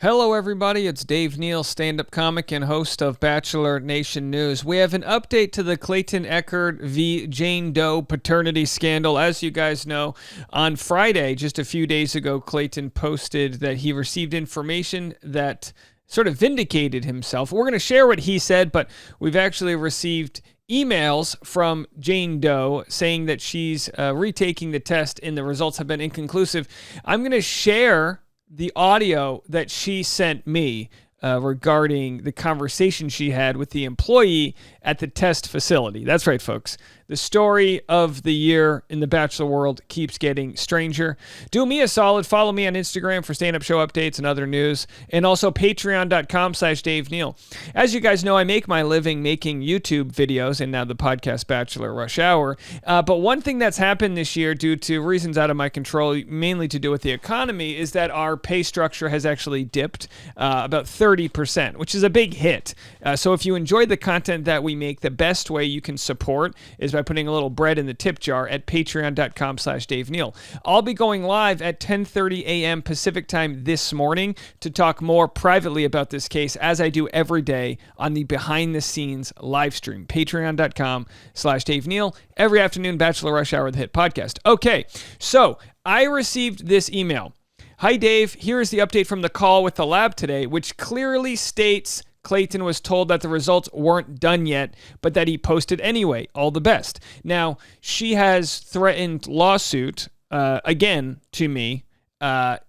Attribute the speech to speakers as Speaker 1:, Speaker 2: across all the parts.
Speaker 1: Hello, everybody. It's Dave Neal, stand-up comic and host of Bachelor Nation News. We have an update to the Clayton Echard v. Jane Doe paternity scandal. As you guys know, on Friday, just a few days ago, Clayton posted that he received information that sort of vindicated himself. We're going to share what he said, but we've actually received emails from Jane Doe saying that she's retaking the test and the results have been inconclusive. I'm going to share the audio that she sent me regarding the conversation she had with the employee at the test facility. That's right, folks. The story of the year in the Bachelor world keeps getting stranger. Do me a solid. Follow me on Instagram for stand-up show updates and other news, and also patreon.com/Dave Neal. As you guys know, I make my living making YouTube videos and now the podcast Bachelor Rush Hour. But one thing that's happened this year due to reasons out of my control, mainly to do with the economy, is that our pay structure has actually dipped about 30%, which is a big hit. So if you enjoy the content that we make, the best way you can support is by putting a little bread in the tip jar at patreon.com/Dave Neal. I'll be going live at 10:30 a.m. Pacific time this morning to talk more privately about this case, as I do every day on the behind the scenes live stream. Patreon.com/Dave Neal. Every afternoon, Bachelor Rush Hour, the hit podcast. Okay, so I received this email. Hi, Dave. Here is the update from the call with the lab today, which clearly states Clayton was told that the results weren't done yet, but that he posted anyway. All the best. Now, she has threatened lawsuit again to me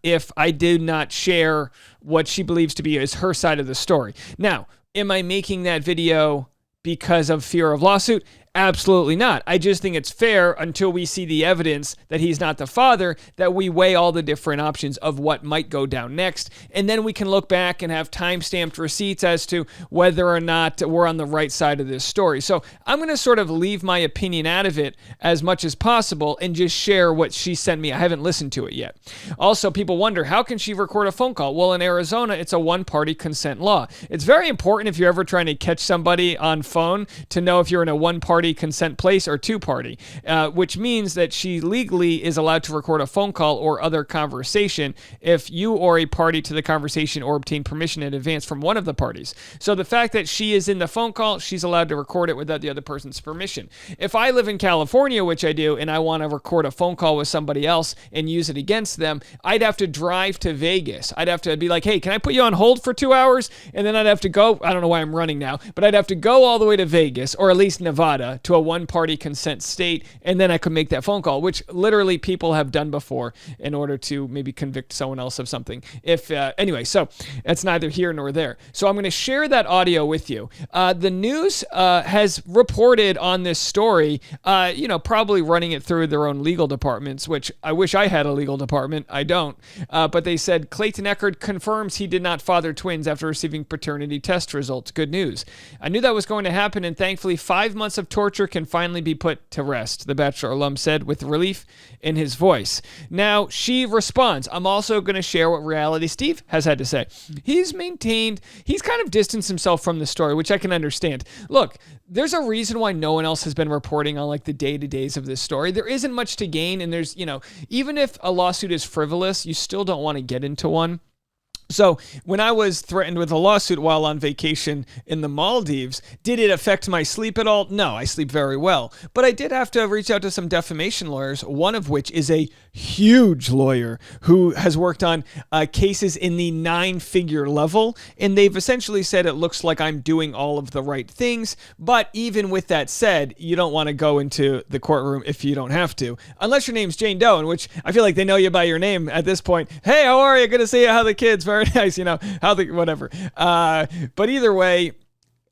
Speaker 1: if I did not share what she believes to be is her side of the story. Now, am I making that video because of fear of lawsuit? Absolutely not. I just think it's fair until we see the evidence that he's not the father, that we weigh all the different options of what might go down next. And then we can look back and have time-stamped receipts as to whether or not we're on the right side of this story. So I'm going to sort of leave my opinion out of it as much as possible and just share what she sent me. I haven't listened to it yet. Also, people wonder, how can she record a phone call? Well, in Arizona, it's a one-party consent law. It's very important if you're ever trying to catch somebody on phone to know if you're in a one-party consent place or two-party, which means that she legally is allowed to record a phone call or other conversation if you or a party to the conversation or obtain permission in advance from one of the parties. So the fact that she is in the phone call, she's allowed to record it without the other person's permission. If I live in California, which I do, and I want to record a phone call with somebody else and use it against them, I'd have to drive to Vegas. I'd have to be like, hey, can I put you on hold for 2 hours? And then I'd have to go, I don't know why I'm running now, but I'd have to go all the way to Vegas, or at least Nevada, to a one-party consent state, and then I could make that phone call, which literally people have done before in order to maybe convict someone else of something. Anyway, so it's neither here nor there. So I'm going to share that audio with you. The news has reported on this story, probably running it through their own legal departments, which I wish I had a legal department. I don't. But they said Clayton Echard confirms he did not father twins after receiving paternity test results. Good news. I knew that was going to happen, and thankfully 5 months of torture can finally be put to rest, the Bachelor alum said with relief in his voice. Now, she responds, I'm also going to share what Reality Steve has had to say. He's kind of distanced himself from the story, which I can understand. Look, there's a reason why no one else has been reporting on like the day-to-days of this story. There isn't much to gain, and there's, even if a lawsuit is frivolous, you still don't want to get into one. So when I was threatened with a lawsuit while on vacation in the Maldives, did it affect my sleep at all? No, I sleep very well. But I did have to reach out to some defamation lawyers, one of which is a huge lawyer who has worked on cases in the 9-figure level. And they've essentially said it looks like I'm doing all of the right things. But even with that said, you don't want to go into the courtroom if you don't have to. Unless your name's Jane Doe, in which I feel like they know you by your name at this point. Hey, how are you? Good to see you. How the kids? Very nice, whatever. But either way,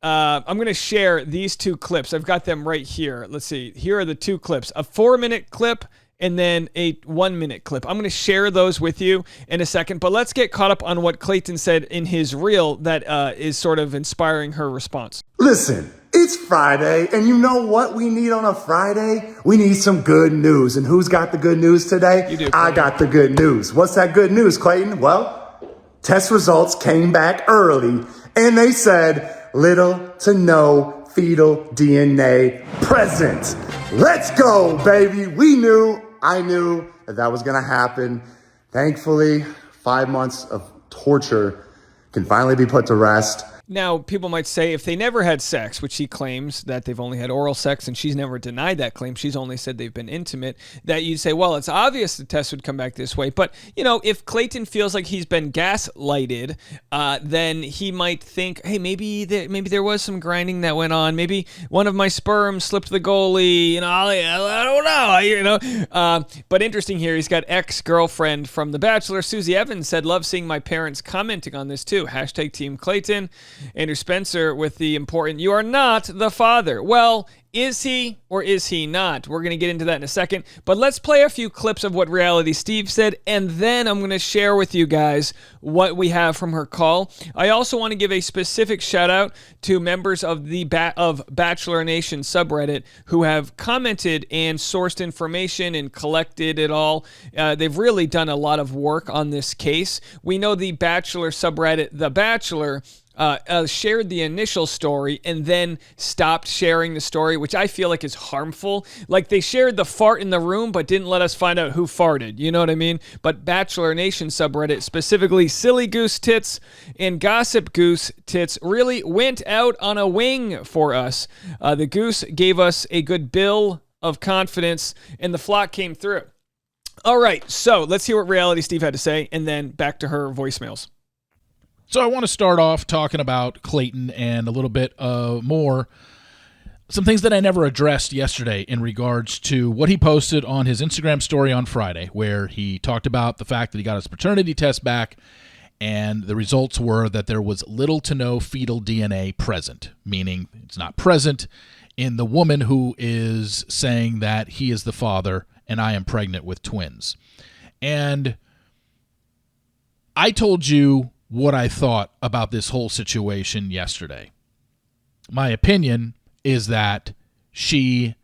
Speaker 1: I'm going to share these two clips. I've got them right here. Let's see. Here are the two clips. A 4-minute clip and then a 1-minute clip. I'm going to share those with you in a second, but let's get caught up on what Clayton said in his reel that is sort of inspiring her response.
Speaker 2: Listen, it's Friday, and you know what we need on a Friday? We need some good news. And who's got the good news today?
Speaker 1: You do.
Speaker 2: I got the good news. What's that good news, Clayton? Well, test results came back early, and they said little to no fetal DNA present. Let's go, baby. I knew that was going to happen. Thankfully, 5 months of torture can finally be put to rest.
Speaker 1: Now, people might say if they never had sex, which he claims that they've only had oral sex, and she's never denied that claim, she's only said they've been intimate, that you'd say, well, it's obvious the test would come back this way. But, if Clayton feels like he's been gaslighted, then he might think, hey, maybe there was some grinding that went on. Maybe one of my sperm slipped the goalie. I don't know. But interesting here, he's got ex-girlfriend from The Bachelor, Susie Evans, said, love seeing my parents commenting on this too. # Team Clayton. Andrew Spencer with the important, you are not the father. Well, is he or is he not? We're going to get into that in a second, but let's play a few clips of what Reality Steve said, and then I'm going to share with you guys what we have from her call. I also want to give a specific shout out to members of the Bachelor Nation subreddit who have commented and sourced information and collected it all. They've really done a lot of work on this case. We know the Bachelor subreddit, The Bachelor, shared the initial story and then stopped sharing the story, which I feel like is harmful. Like they shared the fart in the room, but didn't let us find out who farted. You know what I mean? But Bachelor Nation subreddit, specifically Silly Goose Tits and Gossip Goose Tits, really went out on a wing for us. The Goose gave us a good bill of confidence, and the flock came through. All right, so let's hear what Reality Steve had to say, and then back to her voicemails.
Speaker 3: So I want to start off talking about Clayton and a little bit more, some things that I never addressed yesterday in regards to what he posted on his Instagram story on Friday, where he talked about the fact that he got his paternity test back, and the results were that there was little to no fetal DNA present, meaning it's not present in the woman who is saying that he is the father and I am pregnant with twins. And I told you what I thought about this whole situation yesterday. My opinion is that she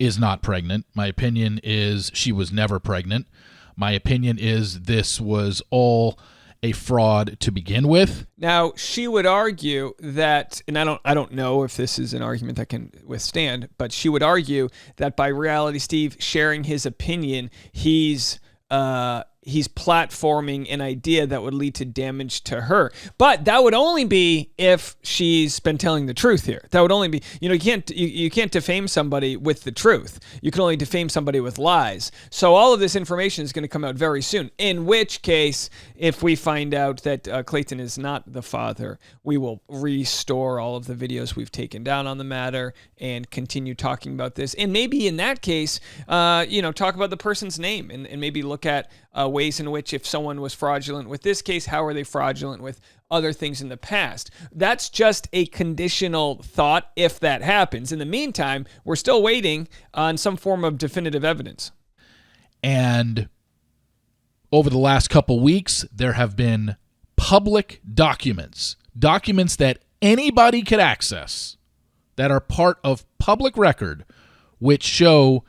Speaker 3: is not pregnant. My opinion is she was never pregnant. My opinion is this was all a fraud to begin with.
Speaker 1: Now, she would argue that, and I don't know if this is an argument that can withstand, but she would argue that by Reality Steve sharing his opinion, he's platforming an idea that would lead to damage to her. But that would only be if she's been telling the truth here. That would only be, you can't defame somebody with the truth. You can only defame somebody with lies. So all of this information is going to come out very soon. In which case, if we find out that Clayton is not the father, we will restore all of the videos we've taken down on the matter and continue talking about this. And maybe in that case, talk about the person's name and maybe look at ways in which if someone was fraudulent with this case, how are they fraudulent with other things in the past? That's just a conditional thought if that happens. In the meantime, we're still waiting on some form of definitive evidence.
Speaker 3: And over the last couple weeks, there have been public documents that anybody could access that are part of public record, which show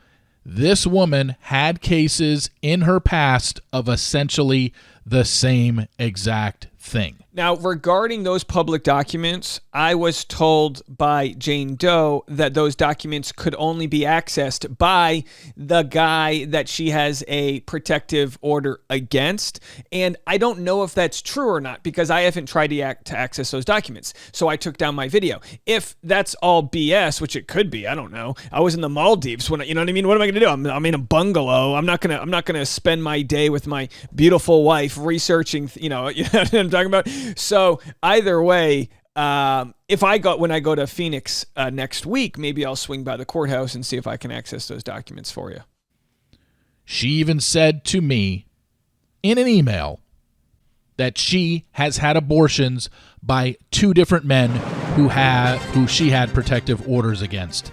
Speaker 3: this woman had cases in her past of essentially the same exact thing.
Speaker 1: Now, regarding those public documents, I was told by Jane Doe that those documents could only be accessed by the guy that she has a protective order against. And I don't know if that's true or not because I haven't tried to access those documents. So I took down my video. If that's all BS, which it could be, I don't know. I was in the Maldives when, you know what I mean? What am I going to do? I'm in a bungalow. I'm not going to spend my day with my beautiful wife researching, you know what I'm talking about? So either way, when I go to Phoenix next week, maybe I'll swing by the courthouse and see if I can access those documents for you.
Speaker 3: She even said to me in an email that she has had abortions by 2 different men who she had protective orders against.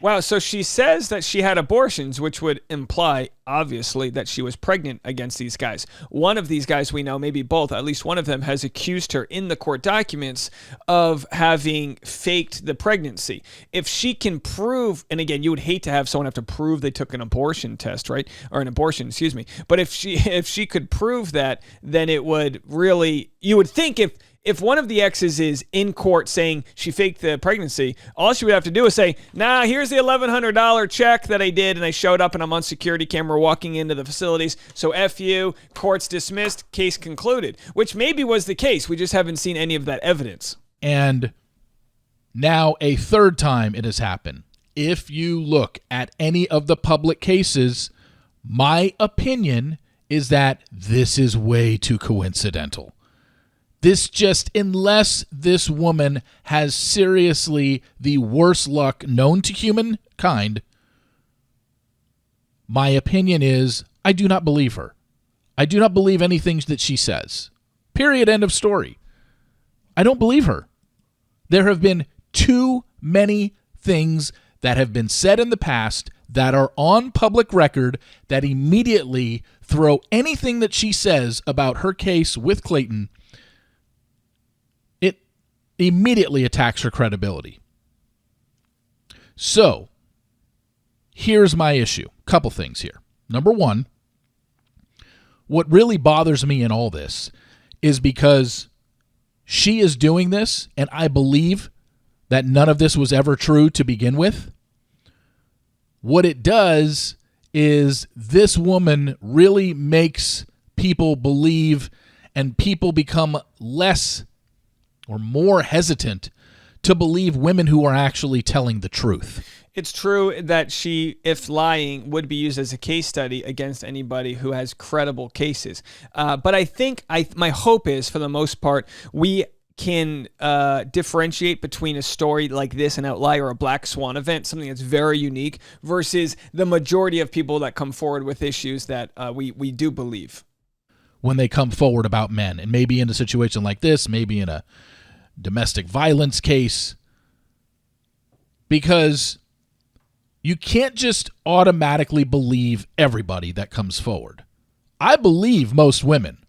Speaker 1: Wow, so she says that she had abortions, which would imply, obviously, that she was pregnant against these guys. One of these guys we know, maybe both, at least one of them has accused her in the court documents of having faked the pregnancy. If she can prove, and again, you would hate to have someone have to prove they took an abortion test, right? Or an abortion, excuse me. But if she could prove that, then it would really, you would think if one of the exes is in court saying she faked the pregnancy, all she would have to do is say, nah, here's the $1,100 check that I did, and I showed up and I'm on security camera walking into the facilities, so F you, court's dismissed, case concluded, which maybe was the case. We just haven't seen any of that evidence.
Speaker 3: And now a third time it has happened. If you look at any of the public cases, my opinion is that this is way too coincidental. This just, unless this woman has seriously the worst luck known to humankind, my opinion is I do not believe her. I do not believe anything that she says. Period. End of story. I don't believe her. There have been too many things that have been said in the past that are on public record that immediately throw anything that she says about her case with Clayton, it immediately attacks her credibility. So, here's my issue. Couple things here. Number one, what really bothers me in all this is because she is doing this, and I believe that none of this was ever true to begin with. What it does is this woman really makes people believe, and people become less or more hesitant to believe women who are actually telling the truth.
Speaker 1: It's true that she, if lying, would be used as a case study against anybody who has credible cases. But I think my hope is, for the most part, we can differentiate between a story like this, an outlier, a black swan event, something that's very unique, versus the majority of people that come forward with issues that we do believe.
Speaker 3: When they come forward about men, and maybe in a situation like this, maybe in a domestic violence case, because you can't just automatically believe everybody that comes forward. I believe most women.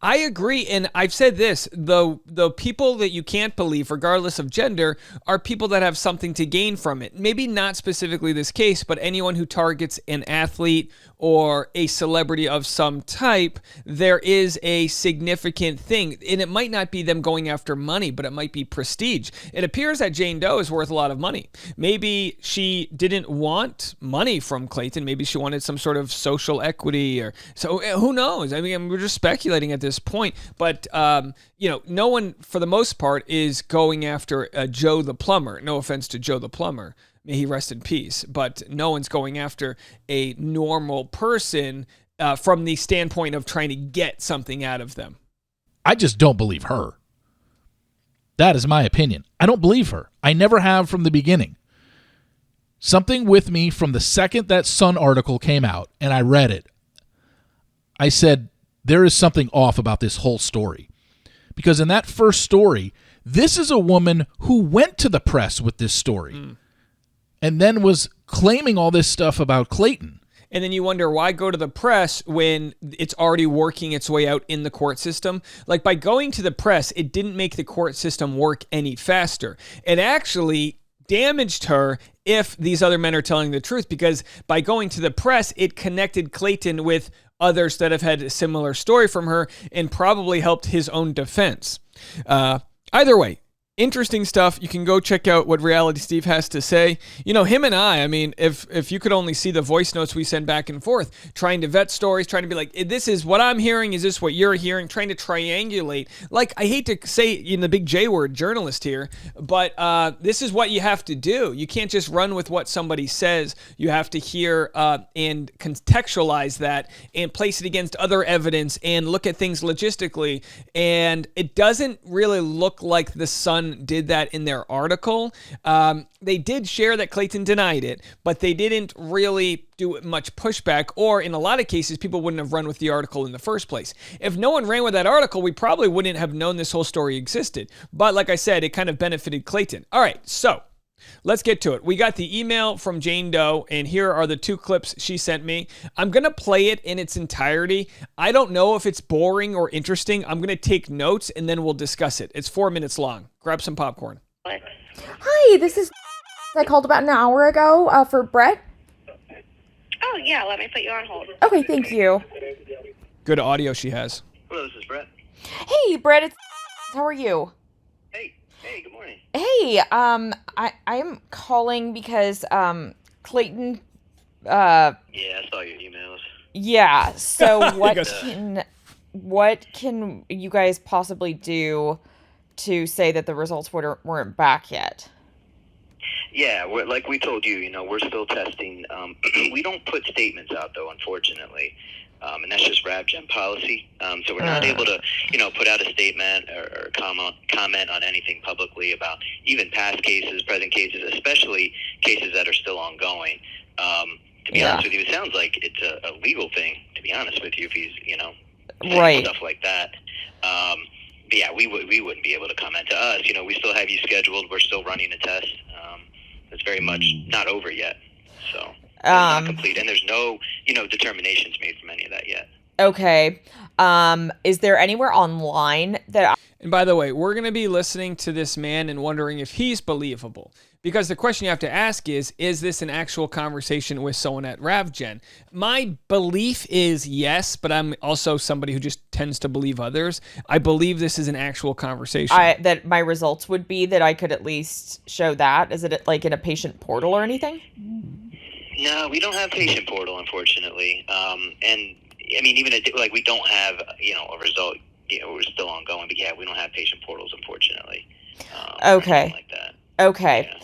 Speaker 1: I agree, and I've said this, the people that you can't believe, regardless of gender, are people that have something to gain from it. Maybe not specifically this case, but anyone who targets an athlete or a celebrity of some type, there is a significant thing. And it might not be them going after money, but it might be prestige. It appears that Jane Doe is worth a lot of money. Maybe she didn't want money from Clayton. Maybe she wanted some sort of social equity, or so. Who knows? I mean, we're just speculating at this point. But no one, for the most part, is going after Joe the plumber. No offense to Joe the plumber. May he rest in peace. But no one's going after a normal person from the standpoint of trying to get something out of them.
Speaker 3: I just don't believe her. That is my opinion. I don't believe her. I never have from the beginning. Something with me from the second that Sun article came out and I read it, I said, there is something off about this whole story. Because in that first story, this is a woman who went to the press with this story and then was claiming all this stuff about Clayton.
Speaker 1: And then you wonder, why go to the press when it's already working its way out in the court system? Like, by going to the press, it didn't make the court system work any faster. It actually damaged her if these other men are telling the truth, because by going to the press, it connected Clayton with others that have had a similar story from her and probably helped his own defense. Either way, interesting stuff. You can go check out what Reality Steve has to say. You know, him and I mean, if you could only see the voice notes we send back and forth, trying to vet stories, trying to be like, this is what I'm hearing, is this what you're hearing, trying to triangulate. Like, I hate to say in the big J word, journalist here, but this is what you have to do. You can't just run with what somebody says. You have to hear and contextualize that and place it against other evidence and look at things logistically. And it doesn't really look like the Sun did that in their article. They did share that Clayton denied it, but they didn't really do much pushback, or in a lot of cases, people wouldn't have run with the article in the first place. If no one ran with that article, we probably wouldn't have known this whole story existed. But like I said, it kind of benefited Clayton. All right, so let's get to it. We got the email from Jane Doe, and here are the two clips she sent me. I'm going to play it in its entirety. I don't know if it's boring or interesting. I'm going to take notes, and then we'll discuss it. It's 4 minutes long. Grab some popcorn.
Speaker 4: Hi, this is... I called about an hour ago for Brett.
Speaker 5: Oh, yeah, let me put you on hold.
Speaker 4: Okay, thank you.
Speaker 1: Good audio she has.
Speaker 6: Hello, this is Brett.
Speaker 4: Hey, Brett, it's... How are you?
Speaker 5: Hey, good morning.
Speaker 4: Hey, I'm calling because Clayton
Speaker 5: Yeah, I saw your emails.
Speaker 4: yeah, so
Speaker 1: He goes,
Speaker 4: what can you guys possibly do to say that the results weren't back yet?
Speaker 5: Yeah, like we told you, we're still testing. We don't put statements out, though, unfortunately. And that's just RabGen policy. So we're not able to, put out a statement or comment on anything publicly about even past cases, present cases, especially cases that are still ongoing. To be honest with you, it sounds like it's a legal thing, to be honest with you, if he's, saying stuff like that. But yeah, we wouldn't be able to comment. To us, we still have you scheduled. We're still running a test. It's very much not over yet. So not complete, and there's no, determinations made from any of that yet.
Speaker 4: Okay. Is there anywhere online that
Speaker 1: and by the way, we're going to be listening to this man and wondering if he's believable. Because the question you have to ask is this an actual conversation with someone at RavGen? My belief is yes, but I'm also somebody who just tends to believe others. I believe this is an actual conversation.
Speaker 4: that my results would be that I could at least show that? Is it like in a patient portal or anything?
Speaker 5: No, we don't have patient portal, unfortunately. And I mean, even like we don't have, a result. We're still ongoing, but yeah, we don't have patient portals, unfortunately.
Speaker 4: Okay.
Speaker 5: Like that.
Speaker 4: Okay.
Speaker 5: Yeah.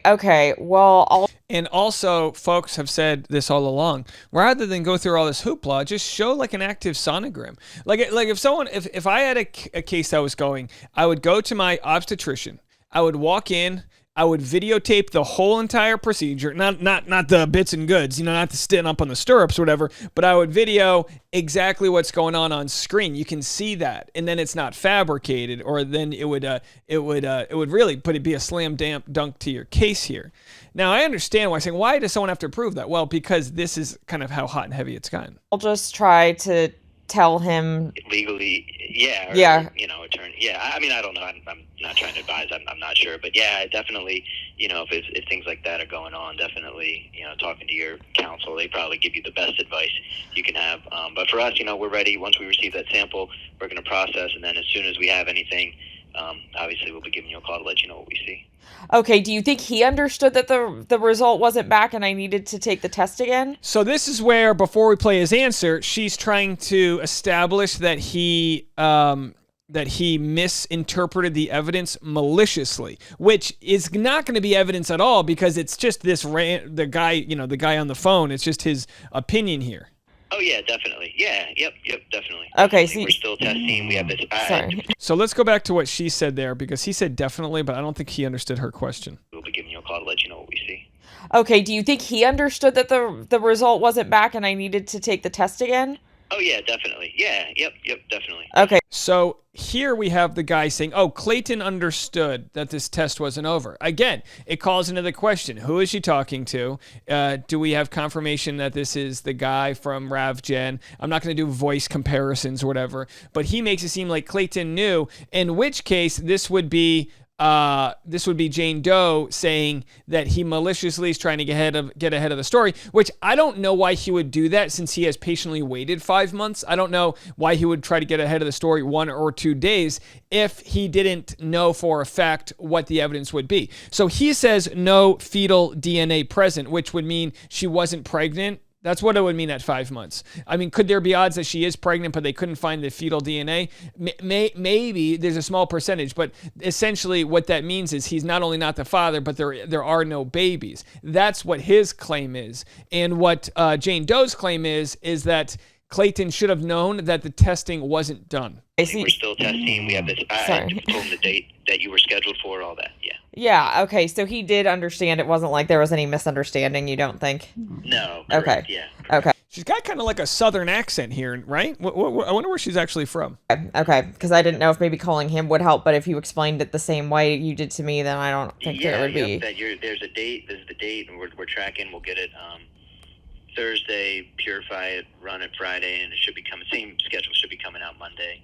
Speaker 4: Okay. Well,
Speaker 1: And also, folks have said this all along. Rather than go through all this hoopla, just show like an active sonogram. Like if I had a case that was going, I would go to my obstetrician. I would walk in. I would videotape the whole entire procedure, not the bits and goods, not the stand up on the stirrups or whatever, but I would video exactly what's going on screen. You can see that, and then it's not fabricated, or then it would really be a slam dunk to your case here. Now I understand why saying, why does someone have to prove that? Well, because this is kind of how hot and heavy it's gotten.
Speaker 4: I'll just try to tell him
Speaker 5: legally, yeah, attorney, yeah. I mean, I don't know. I'm not trying to advise. I'm not sure, but yeah, definitely. If things like that are going on, definitely, talking to your counsel, they probably give you the best advice you can have. But for us, we're ready. Once we receive that sample, we're going to process, and then as soon as we have anything, obviously we'll be giving you a call to let you know what we see.
Speaker 4: Okay, do you think he understood that the result wasn't back and I needed to take the test again?
Speaker 1: So this is where, before we play his answer, she's trying to establish that he misinterpreted the evidence maliciously, which is not going to be evidence at all because it's just the guy on the phone. It's just his opinion here.
Speaker 5: Oh yeah, definitely. Yeah, yep, definitely.
Speaker 4: Okay,
Speaker 5: we're still testing. We have this.
Speaker 4: Sorry.
Speaker 1: So let's go back to what she said there, because he said definitely, but I don't think he understood her question.
Speaker 5: We'll be giving you a call to let you know what we see.
Speaker 4: Okay, do you think he understood that the result wasn't back and I needed to take the test again?
Speaker 5: Oh yeah, definitely. Yeah, yep, definitely.
Speaker 4: Okay.
Speaker 1: So here we have the guy saying, oh, Clayton understood that this test wasn't over. Again, it calls into the question, who is she talking to? Do we have confirmation that this is the guy from RavGen? I'm not going to do voice comparisons or whatever, but he makes it seem like Clayton knew, in which case this would be Jane Doe saying that he maliciously is trying to get ahead of the story, which I don't know why he would do that since he has patiently waited 5 months. I don't know why he would try to get ahead of the story 1 or 2 days if he didn't know for a fact what the evidence would be. So he says no fetal DNA present, which would mean she wasn't pregnant. That's what it would mean at 5 months. I mean, could there be odds that she is pregnant, but they couldn't find the fetal DNA? Maybe there's a small percentage, but essentially what that means is he's not only not the father, but there are no babies. That's what his claim is. And what Jane Doe's claim is that Clayton should have known that the testing wasn't done.
Speaker 5: We're still testing. We have this. I told him the date that you were scheduled for, all that. Yeah.
Speaker 4: Yeah, okay, so he did understand. It wasn't like there was any misunderstanding, you don't think?
Speaker 5: No.
Speaker 4: Okay.
Speaker 5: Correct, yeah.
Speaker 4: Okay.
Speaker 1: She's got kind of like a southern accent here, right? I wonder where she's actually from.
Speaker 4: Okay, because I didn't know if maybe calling him would help, but if you explained it the same way you did to me, then I don't think that it would be.
Speaker 5: There's a date. This is the date, and we're tracking. We'll get it Thursday, purify it, run it Friday, and it should be coming. Same schedule should be coming out Monday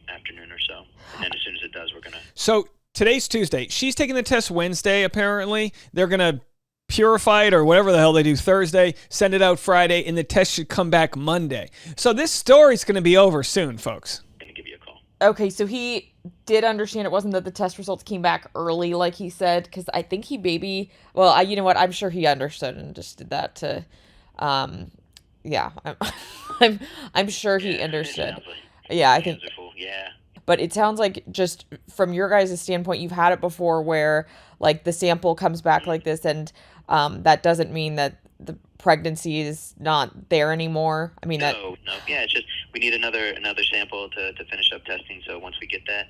Speaker 5: afternoon or so. And then as soon as it does, we're gonna.
Speaker 1: So today's Tuesday. She's taking the test Wednesday. Apparently, they're gonna purify it or whatever the hell they do Thursday, send it out Friday, and the test should come back Monday. So this story's going to be over soon, folks.
Speaker 5: Gonna give you a call.
Speaker 4: Okay, so he did understand it wasn't that the test results came back early, like he said, because I think he maybe, well, you know what? I'm sure he understood and just did that to, um, yeah, I'm, I'm sure he
Speaker 5: Yeah, it
Speaker 4: understood.
Speaker 5: sounds like
Speaker 4: Yeah, I
Speaker 5: his
Speaker 4: think,
Speaker 5: hands are full. Yeah.
Speaker 4: but it sounds like just from your guys' standpoint, you've had it before where like the sample comes back like this, and that doesn't mean that the pregnancy is not there anymore. I mean that.
Speaker 5: No, no. Yeah, it's just we need another sample to finish up testing. So once we get that,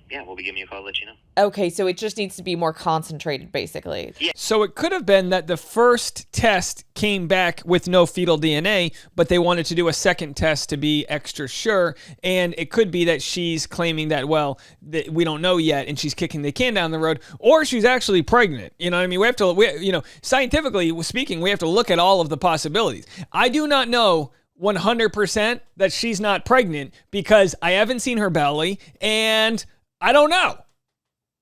Speaker 5: yeah, we'll be giving you a call to let you know.
Speaker 4: Okay, so it just needs to be more concentrated, basically.
Speaker 5: Yeah.
Speaker 1: So it could have been that the first test came back with no fetal DNA, but they wanted to do a second test to be extra sure. And it could be that she's claiming that, well, that we don't know yet, and she's kicking the can down the road, or she's actually pregnant. You know what I mean? Scientifically speaking, we have to look at all of the possibilities. I do not know 100% that she's not pregnant because I haven't seen her belly, and I don't know.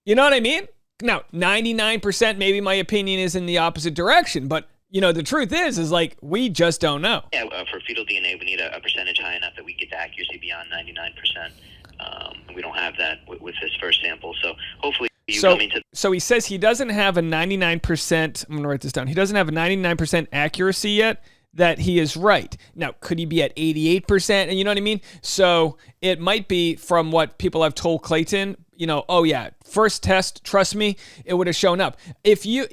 Speaker 1: You know what I mean? Now, 99%, maybe my opinion is in the opposite direction, but the truth is like, we just don't know.
Speaker 5: Yeah, for fetal DNA, we need a percentage high enough that we get the accuracy beyond 99%. And we don't have that with this first sample. So hopefully
Speaker 1: So he says he doesn't have a 99%, I'm going to write this down. He doesn't have a 99% accuracy yet that he is right. Now, could he be at 88%? And you know what I mean? So it might be from what people have told Clayton, oh yeah, first test, trust me, it would have shown up. If you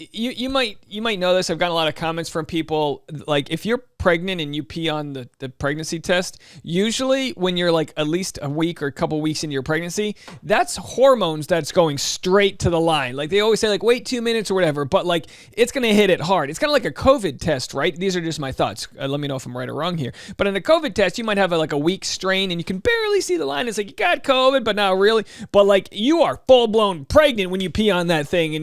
Speaker 1: might know this, I've gotten a lot of comments from people, like if you're pregnant and you pee on the pregnancy test, usually when you're like at least a week or a couple weeks into your pregnancy, that's hormones that's going straight to the line. Like they always say like wait 2 minutes or whatever, but like it's going to hit it hard. It's kind of like a COVID test, right? These are just my thoughts. Let me know if I'm right or wrong here. But in a COVID test, you might have like a weak strain and you can barely see the line. It's like you got COVID, but not really. But like you are full-blown pregnant when you pee on that thing.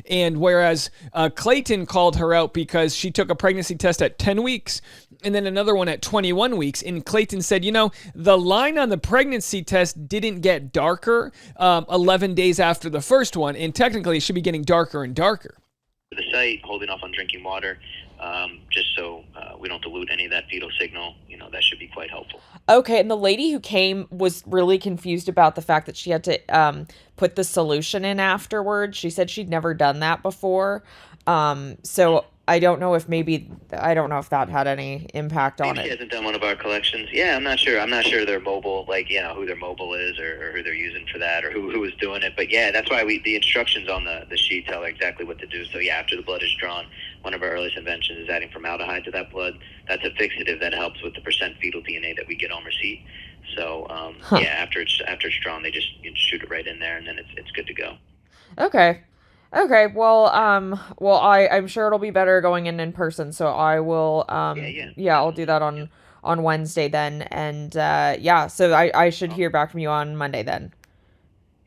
Speaker 1: And whereas Clayton called her out because she took a pregnancy test at 10 weeks and then another one at 21 weeks. And Clayton said, the line on the pregnancy test didn't get darker 11 days after the first one. And technically it should be getting darker and darker.
Speaker 5: The site, holding off on drinking water, just so we don't dilute any of that fetal signal, that should be quite helpful.
Speaker 4: Okay, and the lady who came was really confused about the fact that she had to put the solution in afterwards. She said she'd never done that before. So I don't know if that had any impact on
Speaker 5: Maybe
Speaker 4: it.
Speaker 5: She hasn't done one of our collections. Yeah, I'm not sure. I'm not sure their mobile, who their mobile is or who they're using for that or who is doing it. But yeah, that's why the instructions on the sheet tell her exactly what to do. So yeah, after the blood is drawn, one of our earliest inventions is adding formaldehyde to that blood. That's a fixative that helps with the percent fetal DNA that we get on receipt. So yeah, after it's drawn, they just shoot it right in there, and then it's good to go.
Speaker 4: Okay. Well, I'm sure it'll be better going in person. So I will, I'll do that on Wednesday then. And, so I should hear back from you on Monday then.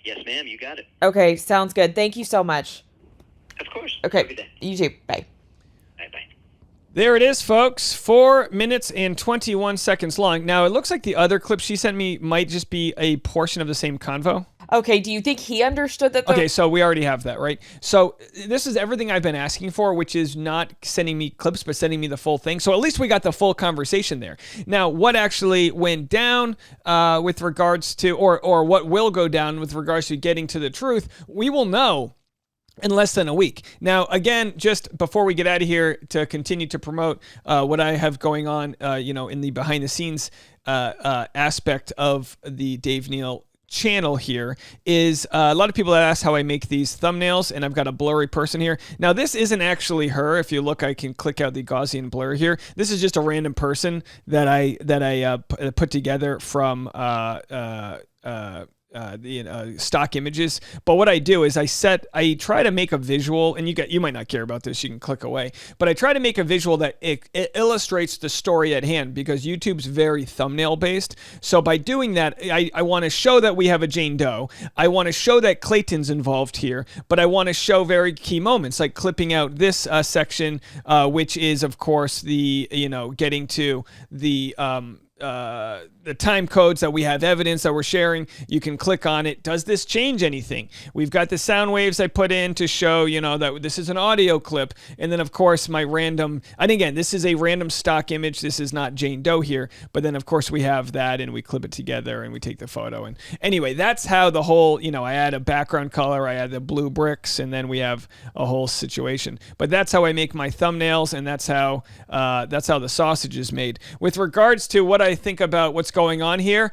Speaker 5: Yes, ma'am. You got it.
Speaker 4: Okay. Sounds good. Thank you so much.
Speaker 5: Of course.
Speaker 4: Okay.
Speaker 5: Have a good day.
Speaker 4: You too. Bye.
Speaker 5: Bye.
Speaker 1: There it is, folks. 4 minutes and 21 seconds long. Now, it looks like the other clip she sent me might just be a portion of the same convo.
Speaker 4: Okay, do you think he understood that?
Speaker 1: Okay, so we already have that, right? So this is everything I've been asking for, which is not sending me clips, but sending me the full thing. So at least we got the full conversation there. Now, what actually went down with regards to, or what will go down with regards to getting to the truth, we will know in less than a week. Now, again, just before we get out of here, to continue to promote what I have going on, in the behind the scenes aspect of the Dave Neal channel here is a lot of people that ask how I make these thumbnails, and I've got a blurry person here. Now, this isn't actually her. If you look, I can click out the Gaussian blur here. This is just a random person that I put together from the stock images. But what I do is I try to make a visual, and you might not care about this, you can click away, but I try to make a visual that it illustrates the story at hand, because YouTube's very thumbnail based. So by doing that, I want to show that we have a Jane Doe. I want to show that Clayton's involved here, but I want to show very key moments, like clipping out this section, which is of course the getting to the the time codes that we have evidence that we're sharing. You can click on it. Does this change anything? We've got the sound waves I put in to show, that this is an audio clip. And then, of course, my random, and again, this is a random stock image. This is not Jane Doe here. But then, of course, we have that and we clip it together and we take the photo. And anyway, that's how the whole, I add a background color, I add the blue bricks, and then we have a whole situation. But that's how I make my thumbnails, and that's how the sausage is made. With regards to what I think about what's going on here,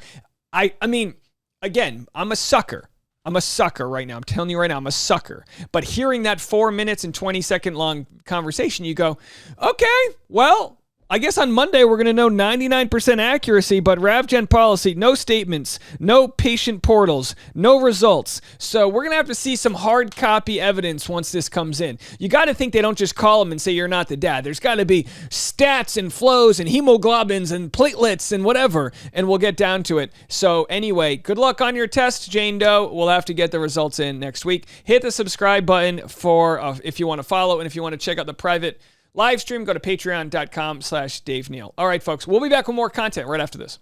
Speaker 1: I mean, again, I'm a sucker. I'm a sucker right now. I'm telling you right now, I'm a sucker. But hearing that 4 minutes and 20-second long conversation, you go, okay, well, I guess on Monday we're going to know 99% accuracy, but RavGen policy, no statements, no patient portals, no results. So we're going to have to see some hard copy evidence once this comes in. You got to think they don't just call them and say you're not the dad. There's got to be stats and flows and hemoglobins and platelets and whatever, and we'll get down to it. So anyway, good luck on your test, Jane Doe. We'll have to get the results in next week. Hit the subscribe button for if you want to follow, and if you want to check out the private live stream, go to patreon.com/Dave Neal. All right, folks, we'll be back with more content right after this.